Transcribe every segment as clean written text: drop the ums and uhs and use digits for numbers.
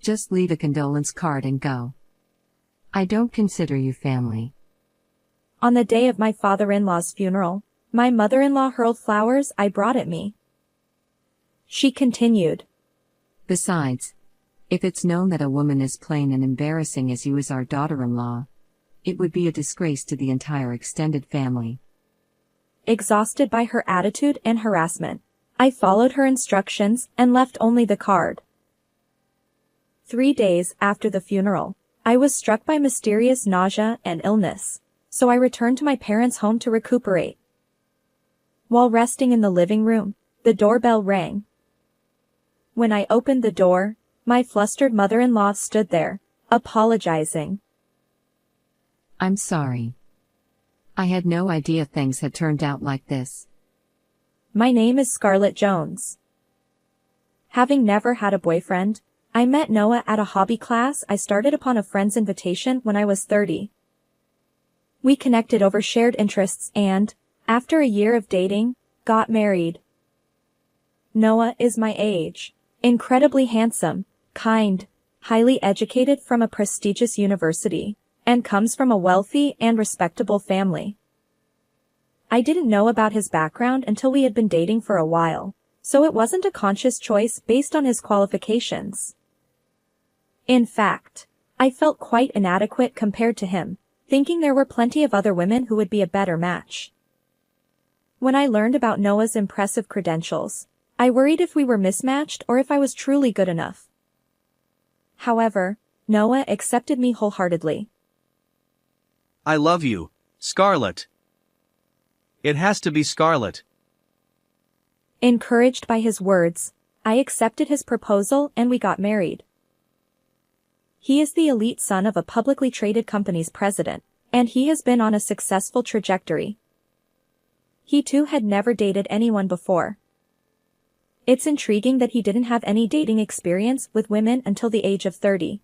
Just leave a condolence card and go. I don't consider you family. On the day of my father-in-law's funeral, my mother-in-law hurled flowers I brought at me. She continued. Besides, if it's known that a woman as plain and embarrassing as you is our daughter-in-law, it would be a disgrace to the entire extended family. Exhausted by her attitude and harassment, I followed her instructions and left only the card. 3 days after the funeral, I was struck by mysterious nausea and illness, so I returned to my parents' home to recuperate. While resting in the living room, the doorbell rang. When I opened the door, my flustered mother-in-law stood there, apologizing. I'm sorry. I had no idea things had turned out like this. My name is Scarlett Jones. Having never had a boyfriend, I met Noah at a hobby class I started upon a friend's invitation when I was 30. We connected over shared interests and, after a year of dating, got married. Noah is my age, incredibly handsome, kind, highly educated from a prestigious university, and comes from a wealthy and respectable family. I didn't know about his background until we had been dating for a while, so it wasn't a conscious choice based on his qualifications. In fact, I felt quite inadequate compared to him, thinking there were plenty of other women who would be a better match. When I learned about Noah's impressive credentials, I worried if we were mismatched or if I was truly good enough. However, Noah accepted me wholeheartedly. I love you, Scarlett. It has to be Scarlett. Encouraged by his words, I accepted his proposal and we got married. He is the elite son of a publicly traded company's president, and he has been on a successful trajectory. He too had never dated anyone before. It's intriguing that he didn't have any dating experience with women until the age of 30.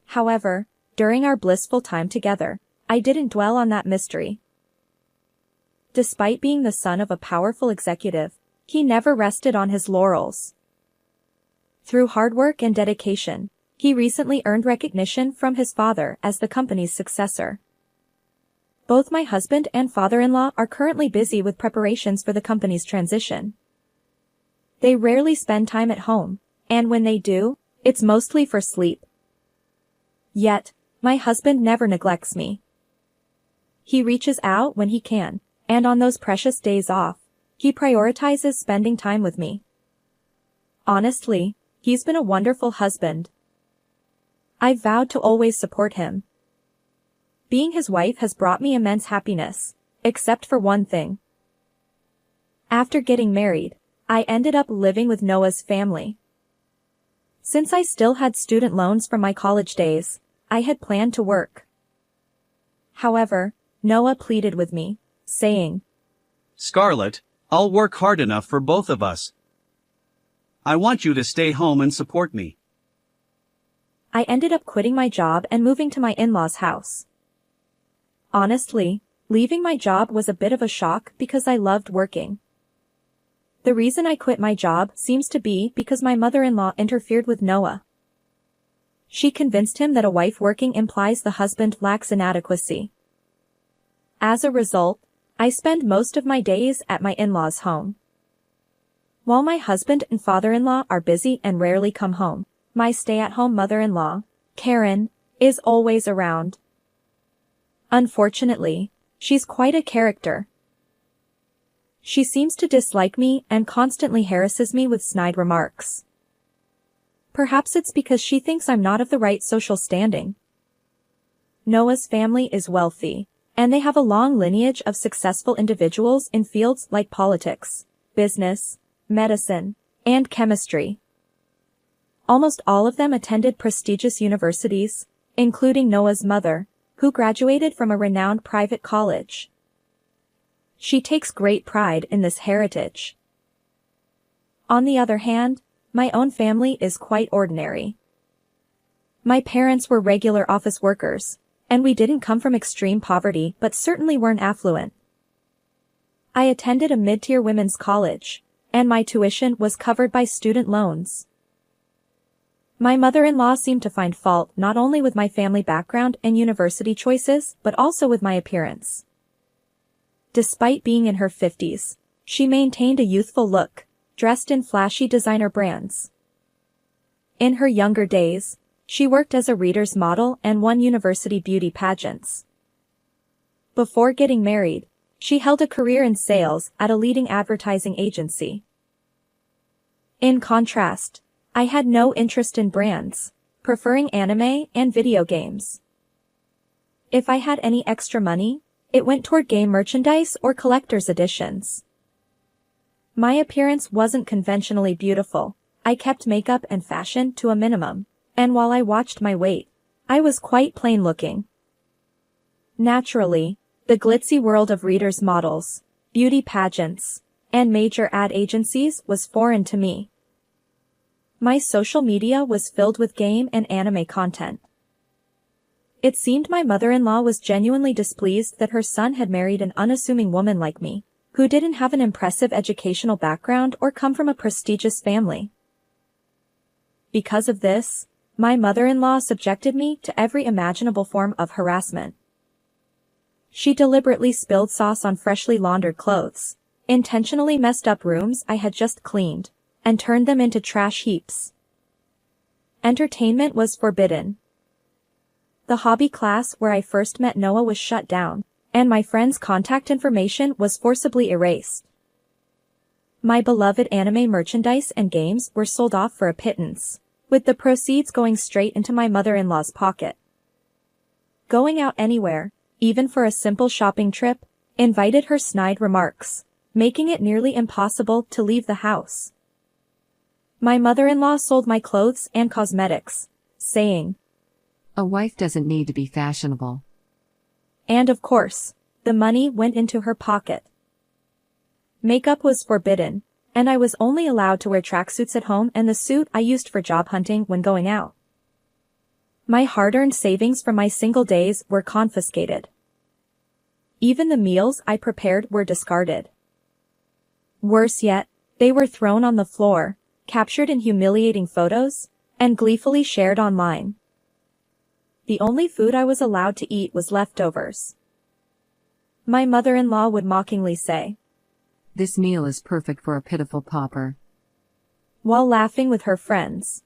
However, during our blissful time together, I didn't dwell on that mystery. Despite being the son of a powerful executive, he never rested on his laurels. Through hard work and dedication, he recently earned recognition from his father as the company's successor. Both my husband and father-in-law are currently busy with preparations for the company's transition. They rarely spend time at home, and when they do, it's mostly for sleep. Yet, my husband never neglects me. He reaches out when he can, and on those precious days off, he prioritizes spending time with me. Honestly, he's been a wonderful husband. I've vowed to always support him. Being his wife has brought me immense happiness, except for one thing. After getting married, I ended up living with Noah's family. Since I still had student loans from my college days, I had planned to work. However, Noah pleaded with me, saying, Scarlett, I'll work hard enough for both of us. I want you to stay home and support me. I ended up quitting my job and moving to my in-laws' house. Honestly, leaving my job was a bit of a shock because I loved working. The reason I quit my job seems to be because my mother-in-law interfered with Noah. She convinced him that a wife working implies the husband lacks inadequacy. As a result, I spend most of my days at my in-laws' home. While my husband and father-in-law are busy and rarely come home, my stay-at-home mother-in-law, Karen, is always around. Unfortunately, she's quite a character. She seems to dislike me and constantly harasses me with snide remarks. Perhaps it's because she thinks I'm not of the right social standing. Noah's family is wealthy, and they have a long lineage of successful individuals in fields like politics, business, medicine, and chemistry. Almost all of them attended prestigious universities, including Noah's mother, who graduated from a renowned private college. She takes great pride in this heritage. On the other hand, my own family is quite ordinary. My parents were regular office workers, and we didn't come from extreme poverty but certainly weren't affluent. I attended a mid-tier women's college, and my tuition was covered by student loans. My mother-in-law seemed to find fault not only with my family background and university choices, but also with my appearance. Despite being in her 50s, she maintained a youthful look, dressed in flashy designer brands. In her younger days, she worked as a Reader's model and won university beauty pageants. Before getting married, she held a career in sales at a leading advertising agency. In contrast, I had no interest in brands, preferring anime and video games. If I had any extra money, it went toward game merchandise or collector's editions. My appearance wasn't conventionally beautiful. I kept makeup and fashion to a minimum, and while I watched my weight, I was quite plain looking. Naturally, the glitzy world of Reader's models, beauty pageants, and major ad agencies was foreign to me. My social media was filled with game and anime content. It seemed my mother-in-law was genuinely displeased that her son had married an unassuming woman like me, who didn't have an impressive educational background or come from a prestigious family. Because of this, my mother-in-law subjected me to every imaginable form of harassment. She deliberately spilled sauce on freshly laundered clothes, intentionally messed up rooms I had just cleaned, and turned them into trash heaps. Entertainment was forbidden. The hobby class where I first met Noah was shut down, and my friend's contact information was forcibly erased. My beloved anime merchandise and games were sold off for a pittance, with the proceeds going straight into my mother-in-law's pocket. Going out anywhere, even for a simple shopping trip, invited her snide remarks, making it nearly impossible to leave the house. My mother-in-law sold my clothes and cosmetics, saying, "A wife doesn't need to be fashionable." And of course, the money went into her pocket. Makeup was forbidden, and I was only allowed to wear tracksuits at home and the suit I used for job hunting when going out. My hard-earned savings from my single days were confiscated. Even the meals I prepared were discarded. Worse yet, they were thrown on the floor, captured in humiliating photos, and gleefully shared online. The only food I was allowed to eat was leftovers. My mother-in-law would mockingly say, "This meal is perfect for a pitiful pauper," while laughing with her friends.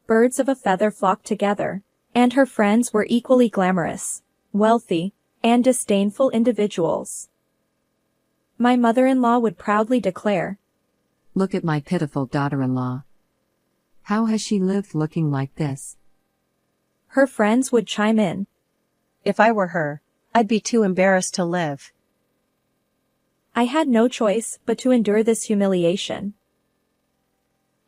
Birds of a feather flocked together, and her friends were equally glamorous, wealthy, and disdainful individuals. My mother-in-law would proudly declare, "Look at my pitiful daughter-in-law. How has she lived looking like this?" Her friends would chime in, "If I were her, I'd be too embarrassed to live." I had no choice but to endure this humiliation.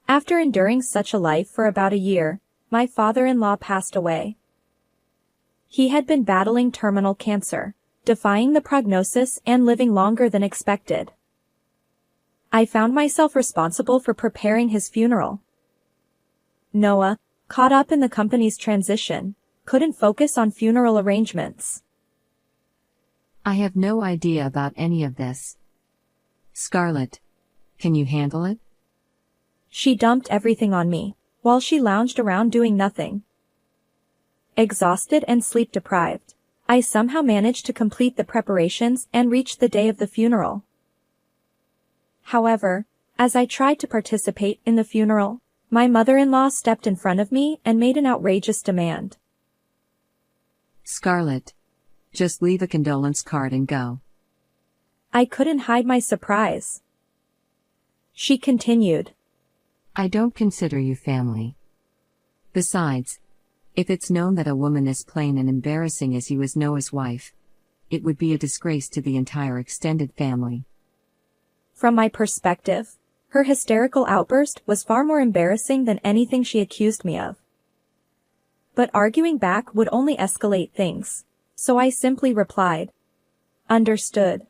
After enduring such a life for about a year, my father-in-law passed away. He had been battling terminal cancer, defying the prognosis and living longer than expected. I found myself responsible for preparing his funeral. Noah, caught up in the company's transition, couldn't focus on funeral arrangements. "I have no idea about any of this. Scarlett, can you handle it?" She dumped everything on me, while she lounged around doing nothing. Exhausted and sleep-deprived, I somehow managed to complete the preparations and reach the day of the funeral. However, as I tried to participate in the funeral, my mother-in-law stepped in front of me and made an outrageous demand. "Scarlett, just leave a condolence card and go." I couldn't hide my surprise. She continued, "I don't consider you family. Besides, if it's known that a woman as plain and embarrassing as you is Noah's wife, it would be a disgrace to the entire extended family." From my perspective, her hysterical outburst was far more embarrassing than anything she accused me of. But arguing back would only escalate things, so I simply replied, "Understood,"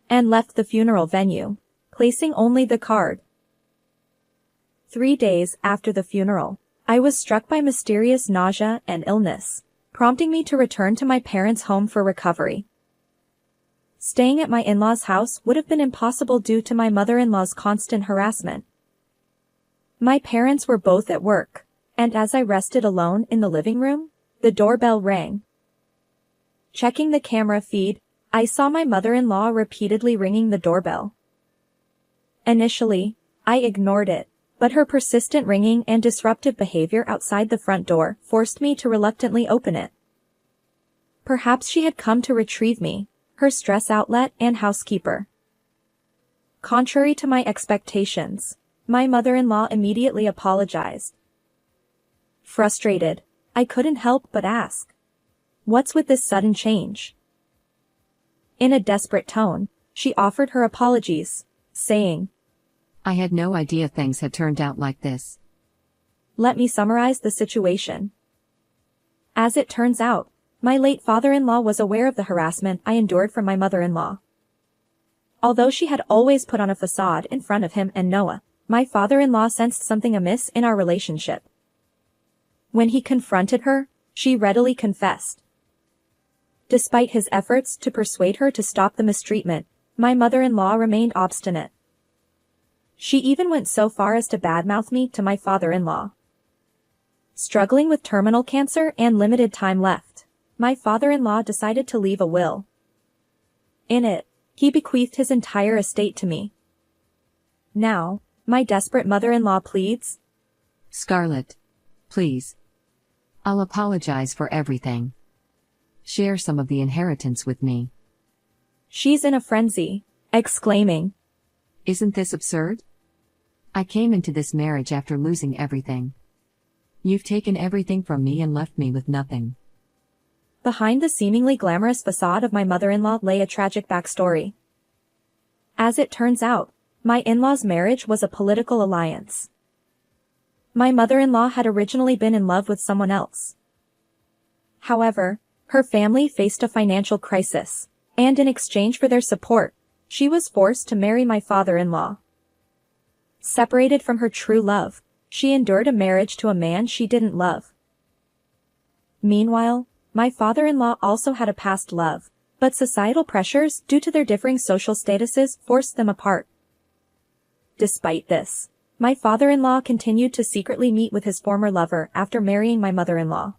and left the funeral venue, placing only the card. 3 days after the funeral, I was struck by mysterious nausea and illness, prompting me to return to my parents' home for recovery. Staying at my in-laws' house would have been impossible due to my mother-in-law's constant harassment. My parents were both at work, and as I rested alone in the living room, the doorbell rang. Checking the camera feed, I saw my mother-in-law repeatedly ringing the doorbell. Initially, I ignored it, but her persistent ringing and disruptive behavior outside the front door forced me to reluctantly open it. Perhaps she had come to retrieve me, her stress outlet and housekeeper. Contrary to my expectations, my mother-in-law immediately apologized. Frustrated, I couldn't help but ask, "What's with this sudden change?" In a desperate tone, she offered her apologies, saying, I had no idea things had turned out like this. "Let me summarize the situation. As it turns out, my late father-in-law was aware of the harassment I endured from my mother-in-law. Although she had always put on a facade in front of him and Noah, my father-in-law sensed something amiss in our relationship. When he confronted her, she readily confessed. Despite his efforts to persuade her to stop the mistreatment, my mother-in-law remained obstinate. She even went so far as to badmouth me to my father-in-law. Struggling with terminal cancer and limited time left, my father-in-law decided to leave a will. In it, he bequeathed his entire estate to me. Now, my desperate mother-in-law pleads, Scarlett, please. I'll apologize for everything. Share some of the inheritance with me. She's in a frenzy, exclaiming, Isn't this absurd? I came into this marriage after losing everything. You've taken everything from me and left me with nothing. Behind the seemingly glamorous facade of my mother-in-law lay a tragic backstory. As it turns out, my in-law's marriage was a political alliance. My mother-in-law had originally been in love with someone else. However, her family faced a financial crisis, and in exchange for their support, she was forced to marry my father-in-law. Separated from her true love, she endured a marriage to a man she didn't love. Meanwhile, my father-in-law also had a past love, but societal pressures due to their differing social statuses forced them apart. Despite this, my father-in-law continued to secretly meet with his former lover after marrying my mother-in-law.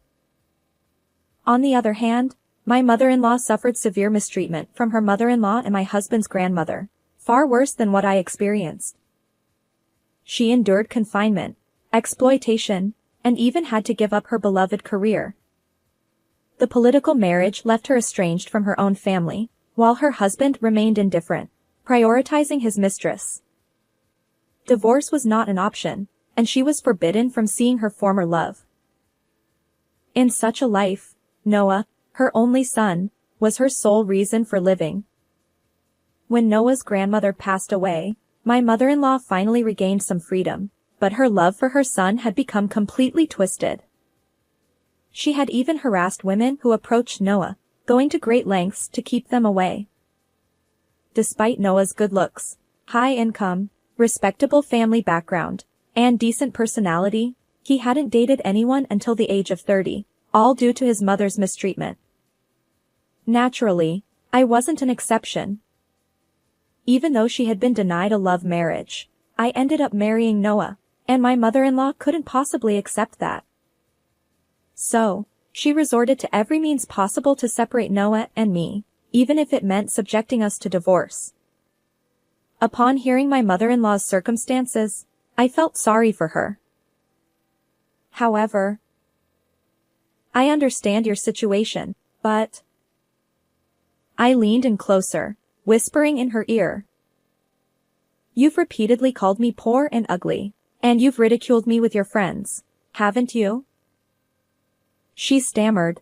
On the other hand, my mother-in-law suffered severe mistreatment from her mother-in-law and my husband's grandmother, far worse than what I experienced. She endured confinement, exploitation, and even had to give up her beloved career. The political marriage left her estranged from her own family, while her husband remained indifferent, prioritizing his mistress. Divorce was not an option, and she was forbidden from seeing her former love. In such a life, Noah, her only son, was her sole reason for living. When Noah's grandmother passed away, my mother-in-law finally regained some freedom, but her love for her son had become completely twisted. She had even harassed women who approached Noah, going to great lengths to keep them away. Despite Noah's good looks, high income, respectable family background, and decent personality, he hadn't dated anyone until the age of 30, all due to his mother's mistreatment. Naturally, I wasn't an exception. Even though she had been denied a love marriage, I ended up marrying Noah, and my mother-in-law couldn't possibly accept that. So, she resorted to every means possible to separate Noah and me, even if it meant subjecting us to divorce. Upon hearing my mother-in-law's circumstances, I felt sorry for her. However, I understand your situation, but... I leaned in closer, whispering in her ear. You've repeatedly called me poor and ugly, and you've ridiculed me with your friends, haven't you? She stammered.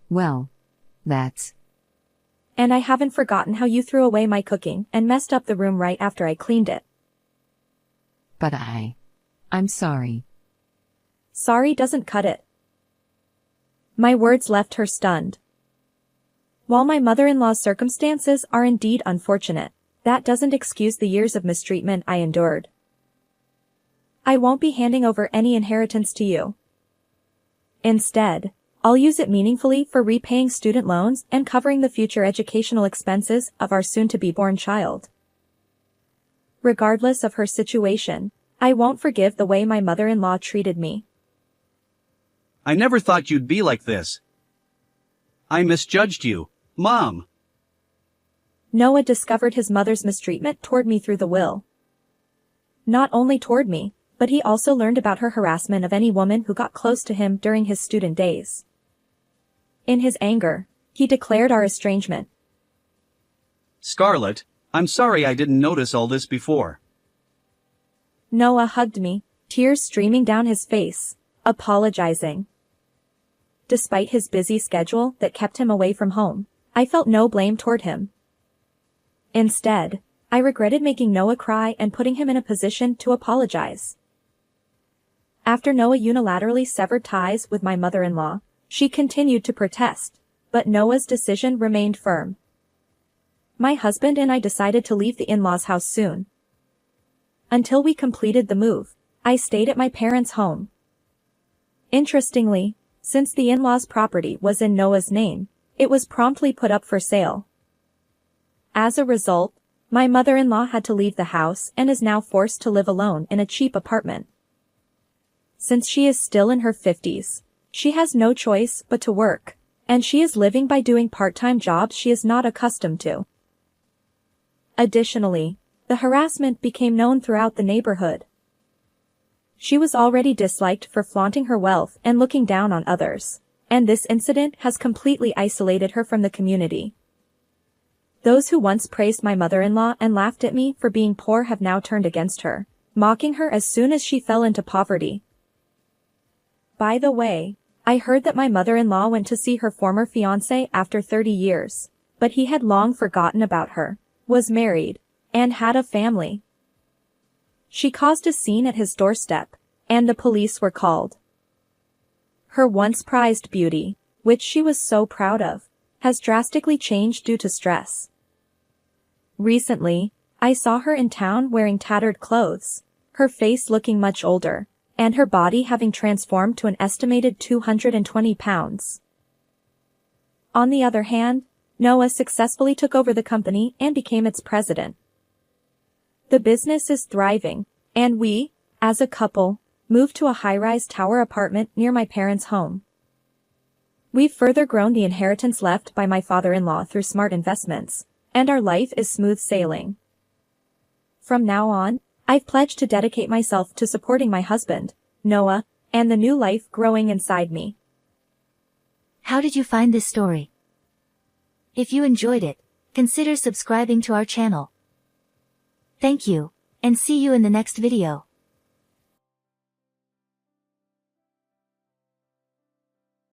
Well, that's... And I haven't forgotten how you threw away my cooking and messed up the room right after I cleaned it. But I'm sorry. Sorry doesn't cut it. My words left her stunned. While my mother-in-law's circumstances are indeed unfortunate, that doesn't excuse the years of mistreatment I endured. I won't be handing over any inheritance to you. Instead, I'll use it meaningfully for repaying student loans and covering the future educational expenses of our soon-to-be-born child. Regardless of her situation, I won't forgive the way my mother-in-law treated me. I never thought you'd be like this. I misjudged you, Mom. Noah discovered his mother's mistreatment toward me through the will. Not only toward me, but he also learned about her harassment of any woman who got close to him during his student days. In his anger, he declared our estrangement. Scarlett, I'm sorry I didn't notice all this before. Noah hugged me, tears streaming down his face, apologizing. Despite his busy schedule that kept him away from home, I felt no blame toward him. Instead, I regretted making Noah cry and putting him in a position to apologize. After Noah unilaterally severed ties with my mother-in-law, she continued to protest, but Noah's decision remained firm. My husband and I decided to leave the in-laws' house soon. Until we completed the move, I stayed at my parents' home. Interestingly, since the in-laws' property was in Noah's name, it was promptly put up for sale. As a result, my mother-in-law had to leave the house and is now forced to live alone in a cheap apartment. Since she is still in her 50s, she has no choice but to work, and she is living by doing part-time jobs she is not accustomed to. Additionally, the harassment became known throughout the neighborhood. She was already disliked for flaunting her wealth and looking down on others, and this incident has completely isolated her from the community. Those who once praised my mother-in-law and laughed at me for being poor have now turned against her, mocking her as soon as she fell into poverty. By the way, I heard that my mother-in-law went to see her former fiancé after 30 years, but he had long forgotten about her, was married, and had a family. She caused a scene at his doorstep, and the police were called. Her once prized beauty, which she was so proud of, has drastically changed due to stress. Recently, I saw her in town wearing tattered clothes, her face looking much older, and her body having transformed to an estimated 220 pounds. On the other hand, Noah successfully took over the company and became its president. The business is thriving, and we, as a couple, moved to a high-rise tower apartment near my parents' home. We've further grown the inheritance left by my father-in-law through smart investments, and our life is smooth sailing. From now on, I've pledged to dedicate myself to supporting my husband, Noah, and the new life growing inside me. How did you find this story? If you enjoyed it, consider subscribing to our channel. Thank you, and see you in the next video.